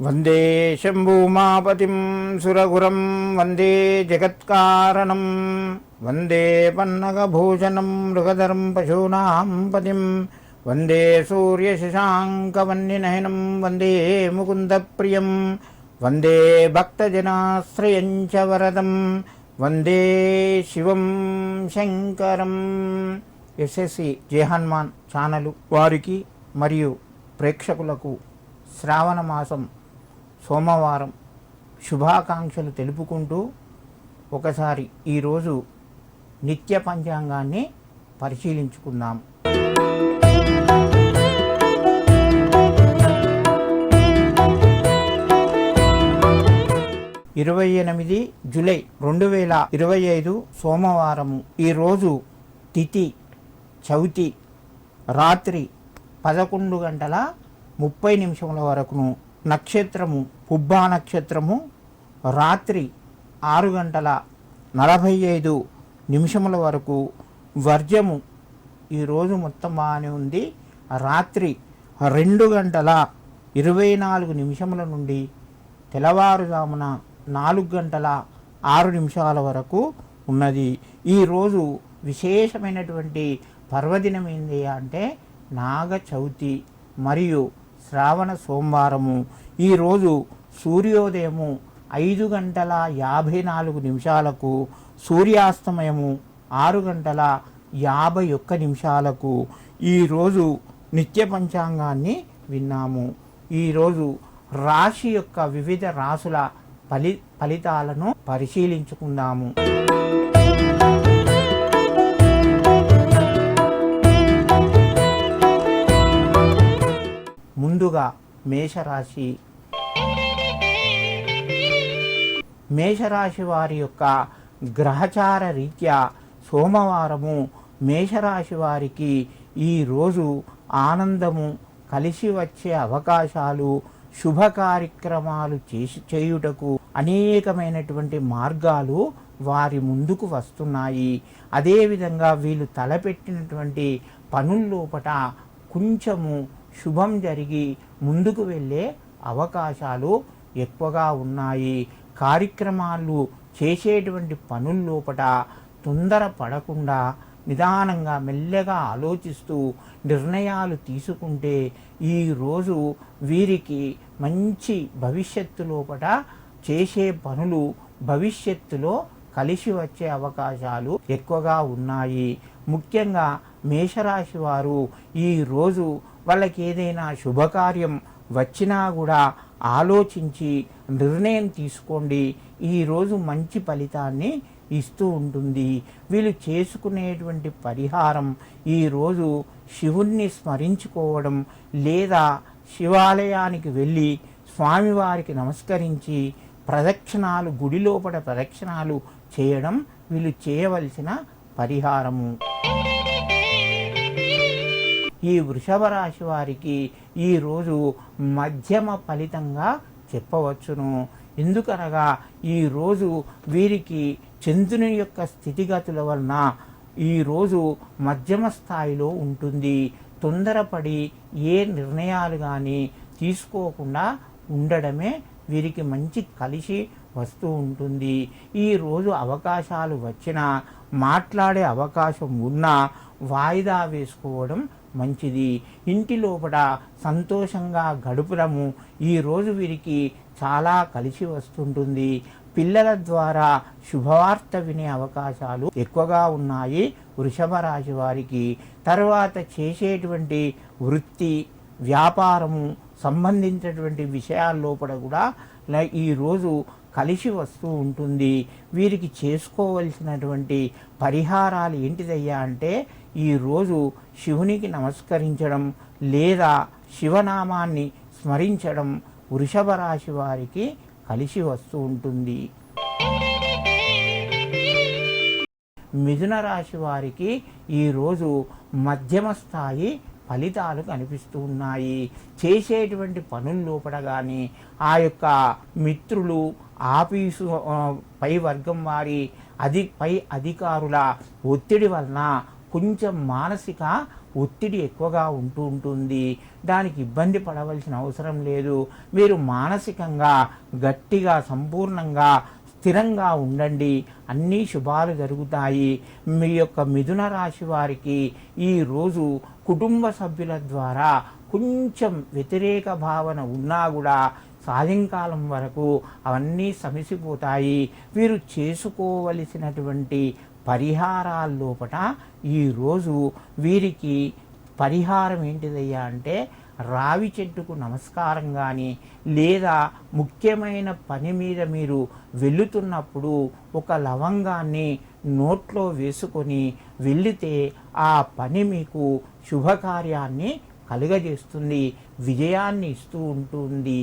వందే శంభూమాపతిం సురగురం వందే జగత్కారణం వందే పన్నగభూషణం మృగధరం పశూనాం పతిం వందే సూర్యశశాంకవన్నినయనం వందే ముకుందప్రియం వందే భక్తజనాశ్రయం చ వరదం వందే శివం శంకరం. ఎస్ఎస్సి జై హనుమాన్ ఛానల్ వారికి మరియు ప్రేక్షకులకు శ్రావణ మాసం సోమవారం శుభాకాంక్షలు తెలుపుకుంటూ ఒకసారి ఈరోజు నిత్య పంచాంగాన్ని పరిశీలించుకుందాం. ఇరవై 28 జూలై 2025 సోమవారము. ఈరోజు తిథి చవితి, రాత్రి 11:30 వరకును, నక్షత్రము పుబ్బా నక్షత్రము, రాత్రి 6:45 వరకు, వర్జము ఈరోజు మొత్తం బాగానే ఉంది. రాత్రి 2:24 నుండి తెల్లవారుజామున 4:06 వరకు ఉన్నది. ఈరోజు విశేషమైనటువంటి పర్వదినం ఏంటి అంటే నాగ చవితి మరియు శ్రావణ సోమవారము. ఈరోజు సూర్యోదయము 5:54, సూర్యాస్తమయము 6:51. ఈరోజు నిత్య పంచాంగాన్ని విన్నాము. ఈరోజు రాశి యొక్క వివిధ రాశుల ఫలితాలను పరిశీలించుకుందాము. ముందుగా మేషరాశి. మేషరాశి వారి యొక్క గ్రహచార రీత్యా సోమవారము మేషరాశి వారికి ఈరోజు ఆనందము, కలిసి వచ్చే అవకాశాలు, శుభ కార్యక్రమాలు చేయుటకు అనేకమైనటువంటి మార్గాలు వారి ముందుకు వస్తున్నాయి. అదేవిధంగా వీళ్ళు తలపెట్టినటువంటి పనుల్లోపట కొంచెము శుభం జరిగి ముందుకు వెళ్ళే అవకాశాలు ఎక్కువగా ఉన్నాయి. కార్యక్రమాలు చేసేటువంటి పనుల్లోపట తొందర పడకుండా నిదానంగా మెల్లగా ఆలోచిస్తూ నిర్ణయాలు తీసుకుంటే ఈరోజు వీరికి మంచి భవిష్యత్తు లోపట చేసే పనులు భవిష్యత్తులో కలిసి వచ్చే అవకాశాలు ఎక్కువగా ఉన్నాయి. ముఖ్యంగా మేషరాశి వారు ఈరోజు వాళ్ళకి ఏదైనా శుభకార్యం వచ్చినా కూడా ఆలోచించి నిర్ణయం తీసుకోండి. ఈరోజు మంచి ఫలితాన్ని ఇస్తూ ఉంటుంది. వీళ్ళు చేసుకునేటువంటి పరిహారం ఈరోజు శివుణ్ణి స్మరించుకోవడం, లేదా శివాలయానికి వెళ్ళి స్వామివారికి నమస్కరించి ప్రదక్షిణాలు, గుడి లోపల ప్రదక్షిణాలు చేయడం వీళ్ళు చేయవలసిన పరిహారము. ఈ వృషభ రాశి వారికి ఈరోజు మధ్యమ ఫలితంగా చెప్పవచ్చును. ఎందుకనగా ఈరోజు వీరికి చంద్రుని యొక్క స్థితిగతుల వలన ఈరోజు మధ్యమ స్థాయిలో ఉంటుంది. తొందరపడి ఏ నిర్ణయాలు కానీ తీసుకోకుండా ఉండడమే వీరికి మంచి కలిసి వస్తూ ఉంటుంది. ఈరోజు అవకాశాలు వచ్చినా, మాట్లాడే అవకాశం ఉన్నా వాయిదా వేసుకోవడం మంచిది. ఇంటి లోపల సంతోషంగా గడపడము ఈరోజు వీరికి చాలా కలిసి వస్తుంటుంది. పిల్లల ద్వారా శుభవార్త వినే అవకాశాలు ఎక్కువగా ఉన్నాయి వృషభ రాశి వారికి. తర్వాత చేసేటువంటి వృత్తి, వ్యాపారము సంబంధించినటువంటి విషయాల లోపల కూడా ఈరోజు కలిసి వస్తూ ఉంటుంది. వీరికి చేసుకోవలసినటువంటి పరిహారాలు ఏంటిదయ్యా అంటే ఈరోజు శివునికి నమస్కరించడం లేదా శివనామాన్ని స్మరించడం వృషభ రాశి వారికి కలిసి వస్తూ ఉంటుంది. మిథున రాశి వారికి ఈరోజు మధ్యమ స్థాయి ఫలితాలు కనిపిస్తూ ఉన్నాయి. చేసేటువంటి పనుల లోపల కానీ ఆ యొక్క మిత్రులు, ఆఫీసు పై వర్గం వారి పై అధికారుల ఒత్తిడి వలన కొంచెం మానసిక ఒత్తిడి ఎక్కువగా ఉంటుంది. దానికి ఇబ్బంది పడవలసిన అవసరం లేదు. మీరు మానసికంగా గట్టిగా సంపూర్ణంగా స్థిరంగా ఉండండి. అన్నీ శుభాలు జరుగుతాయి. మీ యొక్క మిథున రాశి వారికి ఈరోజు కుటుంబ సభ్యుల ద్వారా కొంచెం వ్యతిరేక భావన ఉన్నా కూడా సాయంకాలం వరకు అవన్నీ సమసిపోతాయి. వీరు చేసుకోవలసినటువంటి పరిహారాల లోపల ఈరోజు వీరికి పరిహారం ఏంటిదయ్యా అంటే రావి చెట్టుకు నమస్కారం కానీ, లేదా ముఖ్యమైన పని మీద మీరు వెళుతున్నప్పుడు ఒక లవంగాన్ని నోట్లో వేసుకొని వెళితే ఆ పని మీకు శుభకార్యాన్ని కలుగజేస్తుంది, విజయాన్ని ఇస్తూ ఉంటుంది.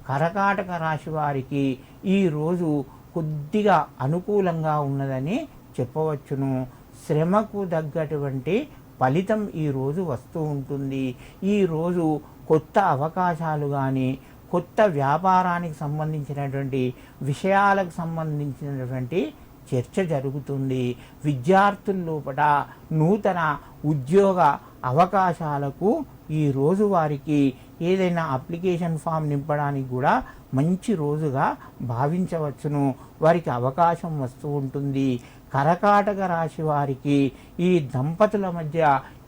కర్కాటక రాశి వారికి ఈరోజు కొద్దిగా అనుకూలంగా ఉన్నదని చెప్పవచ్చును. శ్రమకు తగ్గటువంటి ఫలితం ఈరోజు వస్తూ ఉంటుంది. ఈరోజు కొత్త అవకాశాలు కానీ, కొత్త వ్యాపారానికి సంబంధించినటువంటి విషయాలకు సంబంధించినటువంటి చర్చ జరుగుతుంది. విద్యార్థుల లోపల నూతన ఉద్యోగ అవకాశాలకు ఈరోజు వారికి ఏదైనా అప్లికేషన్ ఫామ్ నింపడానికి కూడా మంచి రోజుగా భావించవచ్చును. వారికి అవకాశం వస్తూ ఉంటుంది. కర్కాటక రాశి వారికి ఈ దంపతుల మధ్య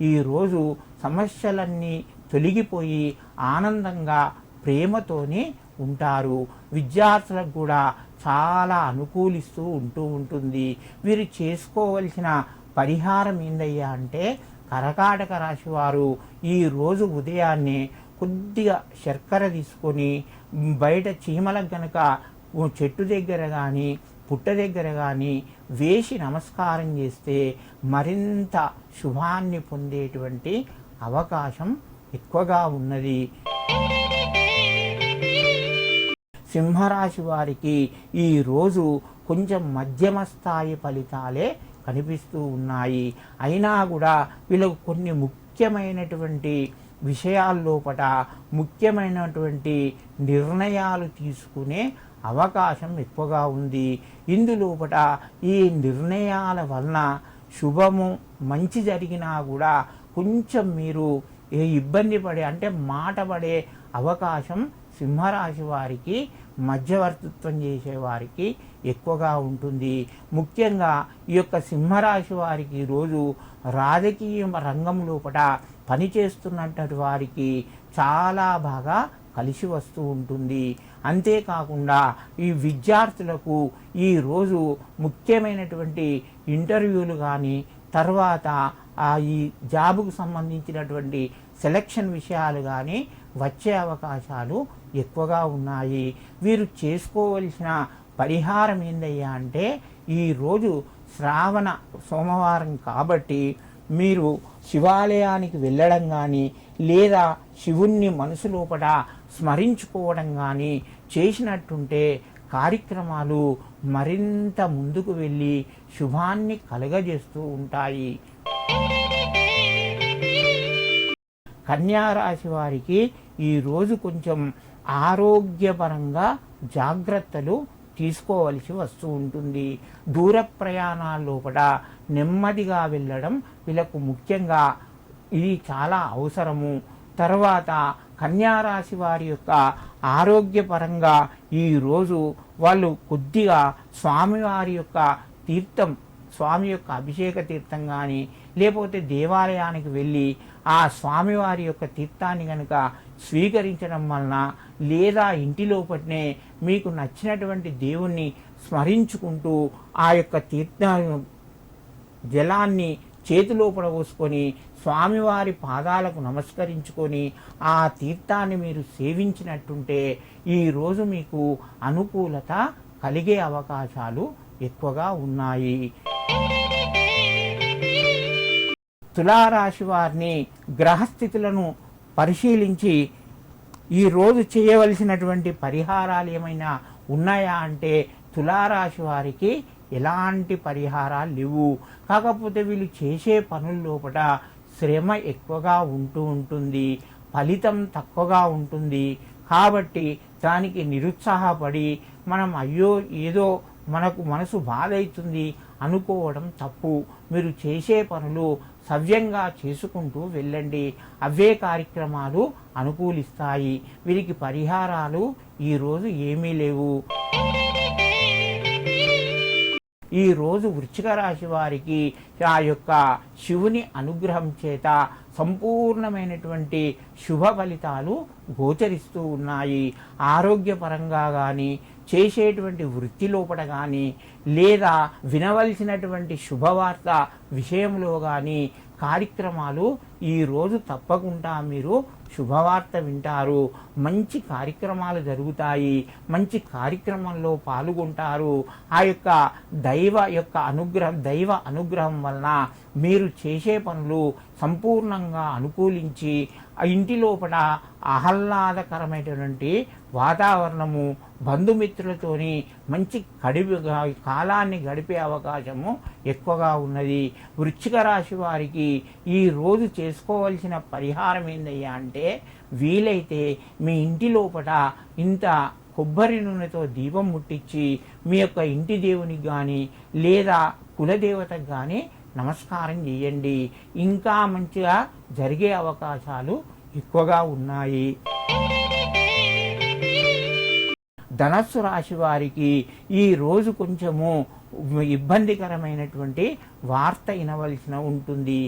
ఈరోజు సమస్యలన్నీ తొలగిపోయి ఆనందంగా ప్రేమతోని ఉంటారు. విద్యార్థులకు కూడా చాలా అనుకూలిస్తూ ఉంటుంది. వీరు చేసుకోవలసిన పరిహారం ఏందయ్యా అంటే కర్కాటక రాశి వారు ఈరోజు ఉదయాన్నే కొద్దిగా శర్కర తీసుకొని బయట చీమలకు గనక చెట్టు దగ్గర కానీ పుట్ట దగ్గర కానీ వేసి నమస్కారం చేస్తే మరింత శుభాన్ని పొందేటువంటి అవకాశం ఎక్కువగా ఉన్నది. సింహరాశి వారికి ఈరోజు కొంచెం మధ్యమ స్థాయి ఫలితాలే కనిపిస్తూ ఉన్నాయి. అయినా కూడా వీళ్ళకు కొన్ని ముఖ్యమైనటువంటి విషయాల లోపల ముఖ్యమైనటువంటి నిర్ణయాలు తీసుకునే అవకాశం ఎక్కువగా ఉంది. ఇందులోపట ఈ నిర్ణయాల వలన శుభము మంచి జరిగినా కూడా కొంచెం మీరు ఇబ్బంది పడే అంటే మాట పడే అవకాశం సింహరాశి వారికి, మధ్యవర్తిత్వం చేసేవారికి ఎక్కువగా ఉంటుంది. ముఖ్యంగా ఈ యొక్క సింహరాశి వారికి ఈరోజు రాజకీయ రంగం లోపల పనిచేస్తున్నటువంటి వారికి చాలా బాగా కలిసి వస్తూ ఉంటుంది. అంతేకాకుండా ఈ విద్యార్థులకు ఈరోజు ముఖ్యమైనటువంటి ఇంటర్వ్యూలు కానీ, తర్వాత ఈ జాబుకు సంబంధించినటువంటి సెలక్షన్ విషయాలు కానీ వచ్చే అవకాశాలు ఎక్కువగా ఉన్నాయి. వీరు చేసుకోవలసిన పరిహారం ఏందయ్యా అంటే ఈరోజు శ్రావణ సోమవారం కాబట్టి మీరు శివాలయానికి వెళ్ళడం కానీ, లేదా శివుణ్ణి మనసు లోపల స్మరించుకోవడం కానీ చేసినట్టుంటే కార్యక్రమాలు మరింత ముందుకు వెళ్ళి శుభాన్ని కలుగజేస్తూ ఉంటాయి. కన్యారాశి వారికి ఈరోజు కొంచెం ఆరోగ్యపరంగా జాగ్రత్తలు తీసుకోవలసి వస్తూ ఉంటుంది. దూర ప్రయాణాల లోపల నెమ్మదిగా వెళ్ళడం వీళ్ళకు ముఖ్యంగా ఇది చాలా అవసరము. తర్వాత కన్యారాశి వారి యొక్క ఆరోగ్యపరంగా ఈరోజు వాళ్ళు కొద్దిగా స్వామివారి యొక్క తీర్థం, స్వామి యొక్క అభిషేక తీర్థం కానీ, లేకపోతే దేవాలయానికి వెళ్ళి ఆ స్వామివారి యొక్క తీర్థాన్ని కనుక స్వీకరించడం వలన, లేదా ఇంటి లోపలనే మీకు నచ్చినటువంటి దేవుణ్ణి స్మరించుకుంటూ ఆ యొక్క తీర్థ జలాన్ని చేతిలోపల పోసుకొని స్వామివారి పాదాలకు నమస్కరించుకొని ఆ తీర్థాన్ని మీరు సేవించినట్టుంటే ఈరోజు మీకు అనుకూలత కలిగే అవకాశాలు ఎక్కువగా ఉన్నాయి. తులారాశి వారిని గ్రహస్థితులను పరిశీలించి ఈరోజు చేయవలసినటువంటి పరిహారాలు ఏమైనా ఉన్నాయా అంటే తులారాశి వారికి ఎలాంటి పరిహారాలు లేవు. కాకపోతే వీళ్ళు చేసే పనుల లోపల శ్రమ ఎక్కువగా ఉంటుంది, ఫలితం తక్కువగా ఉంటుంది. కాబట్టి దానికి నిరుత్సాహపడి మనం అయ్యో ఏదో మనకు మనసు బాధ అవుతుంది అనుకోవడం తప్పు. మీరు చేసే పనులు సవ్యంగా చేసుకుంటూ వెళ్ళండి. అవే కార్యక్రమాలు అనుకూలిస్తాయి. వీరికి పరిహారాలు ఈరోజు ఏమీ లేవు. ఈరోజు వృశ్చిక రాశి వారికి ఆ యొక్క శివుని అనుగ్రహం చేత సంపూర్ణమైనటువంటి శుభ ఫలితాలు గోచరిస్తూ ఉన్నాయి. ఆరోగ్యపరంగా కానీ, చేసేటువంటి వృత్తి లోపల కానీ, లేదా వినవలసినటువంటి శుభవార్త విషయంలో కానీ కార్యక్రమాలు ఈరోజు తప్పకుండా మీరు శుభవార్త వింటారు. మంచి కార్యక్రమాలు జరుగుతాయి. మంచి కార్యక్రమంలో పాల్గొంటారు. ఆ యొక్క దైవ అనుగ్రహం వలన మీరు చేసే పనులు సంపూర్ణంగా అనుకూలించి ఇంటి లోపల ఆహ్లాదకరమైనటువంటి వాతావరణము, బంధుమిత్రులతోని మంచి కాలాన్ని గడిపే అవకాశము ఎక్కువగా ఉన్నది. వృశ్చిక రాశి వారికి ఈ రోజు చేసుకోవలసిన పరిహారం ఏందయ్యా అంటే, వీలైతే మీ ఇంటి లోపల ఇంత కొబ్బరి నూనెతో దీపం ముట్టించి మీ యొక్క ఇంటి దేవునికి కానీ లేదా కులదేవతకు కానీ నమస్కారం చేయండి. ఇంకా మంచిగా జరిగే అవకాశాలు ఎక్కువగా ఉన్నాయి. ధనస్సు రాశి వారికి ఈ రోజు కొంచెము ఇబ్బందికరమైనటువంటి వార్త వినవలసిన ఉంటుంది.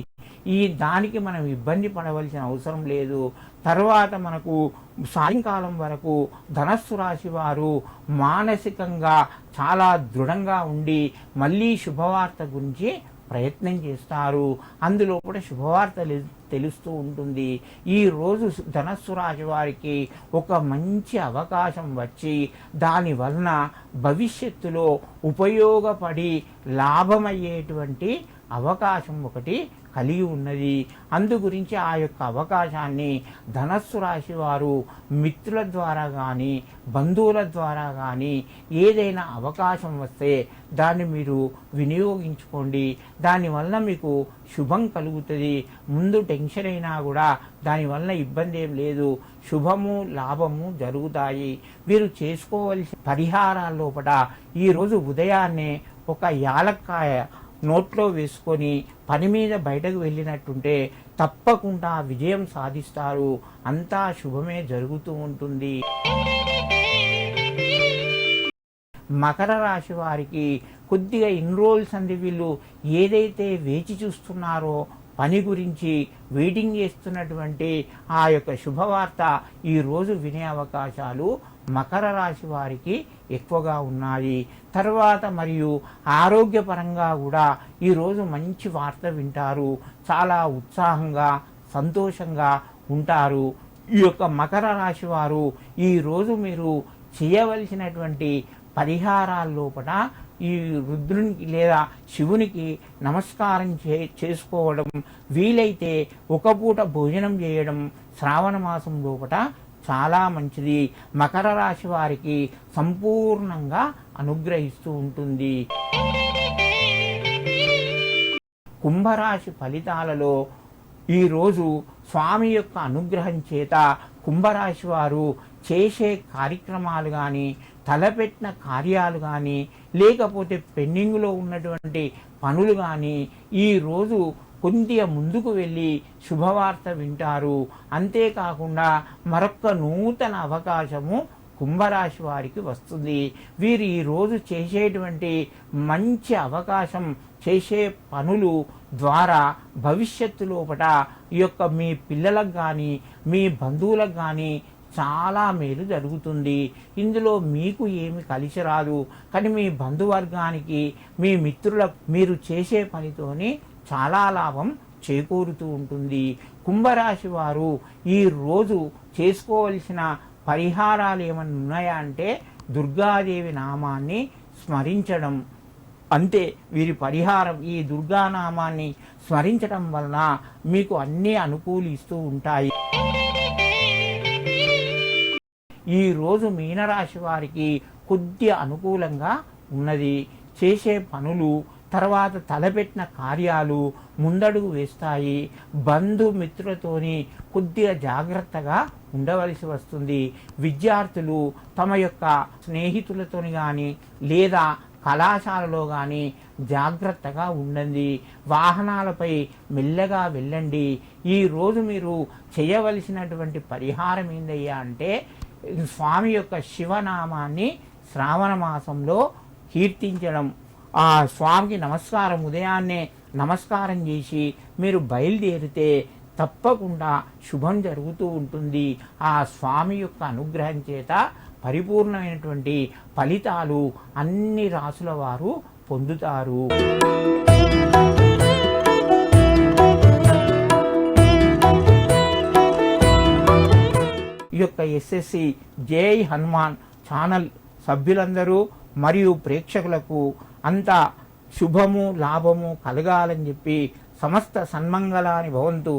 దానికి మనం ఇబ్బంది పడవలసిన అవసరం లేదు. తర్వాత మనకు సాయంకాలం వరకు ధనస్సు రాశి వారు మానసికంగా చాలా దృఢంగా ఉండి మళ్ళీ శుభవార్త గురించి ప్రయత్నం చేస్తారు. అందులో కూడా శుభవార్త తెలుస్తూ ఉంటుంది. ఈరోజు ధనస్సు రాశి వారికి ఒక మంచి అవకాశం వచ్చి దాని వలన భవిష్యత్తులో ఉపయోగపడి లాభమయ్యేటువంటి అవకాశం ఒకటి కలిగి ఉన్నది. అందు గురించి ఆ యొక్క అవకాశాన్ని ధనస్సు రాశి వారు మిత్రుల ద్వారా కానీ, బంధువుల ద్వారా కానీ ఏదైనా అవకాశం వస్తే దాన్ని మీరు వినియోగించుకోండి. దానివల్ల మీకు శుభం కలుగుతుంది. ముందు టెన్షన్ అయినా కూడా దానివల్ల ఇబ్బంది ఏం లేదు. శుభము లాభము జరుగుతాయి. వీరు చేసుకోవలసిన పరిహారాల లోపల ఈరోజు ఉదయాన్నే ఒక యాలక్కాయ నోట్లో వేసుకొని పని మీద బయటకు వెళ్ళినట్టుంటే తప్పకుండా విజయం సాధిస్తారు. అంతా శుభమే జరుగుతూ ఉంటుంది. మకర రాశి వారికి కొద్దిగా ఇన్ని రోజులు సంది వీళ్ళు ఏదైతే వేచి చూస్తున్నారో పని గురించి వెయిటింగ్ చేస్తున్నటువంటి ఆ యొక్క శుభవార్త ఈరోజు వినే అవకాశాలు మకర రాశి వారికి ఎక్కువగా ఉన్నాయి. తర్వాత మరియు ఆరోగ్యపరంగా కూడా ఈరోజు మంచి వార్త వింటారు. చాలా ఉత్సాహంగా సంతోషంగా ఉంటారు. ఈ యొక్క మకర రాశి వారు ఈరోజు మీరు చేయవలసినటువంటి పరిహారాల లోపల ఈ రుద్రునికి లేదా శివునికి నమస్కారం చేసుకోవడం, వీలైతే ఒక పూట భోజనం చేయడం శ్రావణ మాసం లోపల చాలా మంచిది. మకర రాశి వారికి సంపూర్ణంగా అనుగ్రహిస్తూ ఉంటుంది. కుంభరాశి ఫలితాలలో ఈరోజు స్వామి యొక్క అనుగ్రహం చేత కుంభరాశి వారు చేసే కార్యక్రమాలు కానీ, తలపెట్టిన కార్యాలు కానీ, లేకపోతే పెండింగ్లో ఉన్నటువంటి పనులు కానీ ఈరోజు కొద్దిగా ముందుకు వెళ్ళి శుభవార్త వింటారు. అంతేకాకుండా మరొక నూతన అవకాశము కుంభరాశి వారికి వస్తుంది. వీరు ఈరోజు చేసేటువంటి మంచి అవకాశం, చేసే పనులు ద్వారా భవిష్యత్తు లోపల ఈ యొక్క మీ పిల్లలకు కానీ, మీ బంధువులకు కానీ చాలా మేలు జరుగుతుంది. ఇందులో మీకు ఏమి కలిసి రాదు, కానీ మీ బంధువర్గానికి, మీ మిత్రులకు మీరు చేసే పనితోని చాలా లాభం చేకూరుతూ ఉంటుంది. కుంభరాశి వారు ఈరోజు చేసుకోవలసిన పరిహారాలు ఏమన్నా ఉన్నాయా అంటే దుర్గాదేవి నామాన్ని స్మరించడం. అంతే వీరి పరిహారం. ఈ దుర్గానామాన్ని స్మరించడం వలన మీకు అన్నీ అనుకూలిస్తూ ఉంటాయి. ఈరోజు మీనరాశి వారికి కొద్దిగా అనుకూలంగా ఉన్నది. చేసే పనులు, తర్వాత తలపెట్టిన కార్యాలు ముందడుగు వేస్తాయి. బంధుమిత్రులతోని కొద్దిగా జాగ్రత్తగా ఉండవలసి వస్తుంది. విద్యార్థులు తమ యొక్క స్నేహితులతోని కానీ లేదా కళాశాలలో కానీ జాగ్రత్తగా ఉండండి. వాహనాలపై మెల్లగా వెళ్ళండి. ఈరోజు మీరు చేయవలసినటువంటి పరిహారం ఏందయ్యా అంటే స్వామి యొక్క శివనామాన్ని శ్రావణ మాసంలో కీర్తించడం. ఆ స్వామికి నమస్కారం, ఉదయాన్నే నమస్కారం చేసి మీరు బయలుదేరితే తప్పకుండా శుభం జరుగుతూ ఉంటుంది. ఆ స్వామి యొక్క అనుగ్రహం చేత పరిపూర్ణమైనటువంటి ఫలితాలు అన్ని రాసుల వారు పొందుతారు. ఈ యొక్క ఎస్ఎస్సి జై హనుమాన్ ఛానల్ సభ్యులందరూ మరియు ప్రేక్షకులకు అంతా శుభము లాభము కలగాలని చెప్పి సమస్త సన్మంగళాని భవంతు.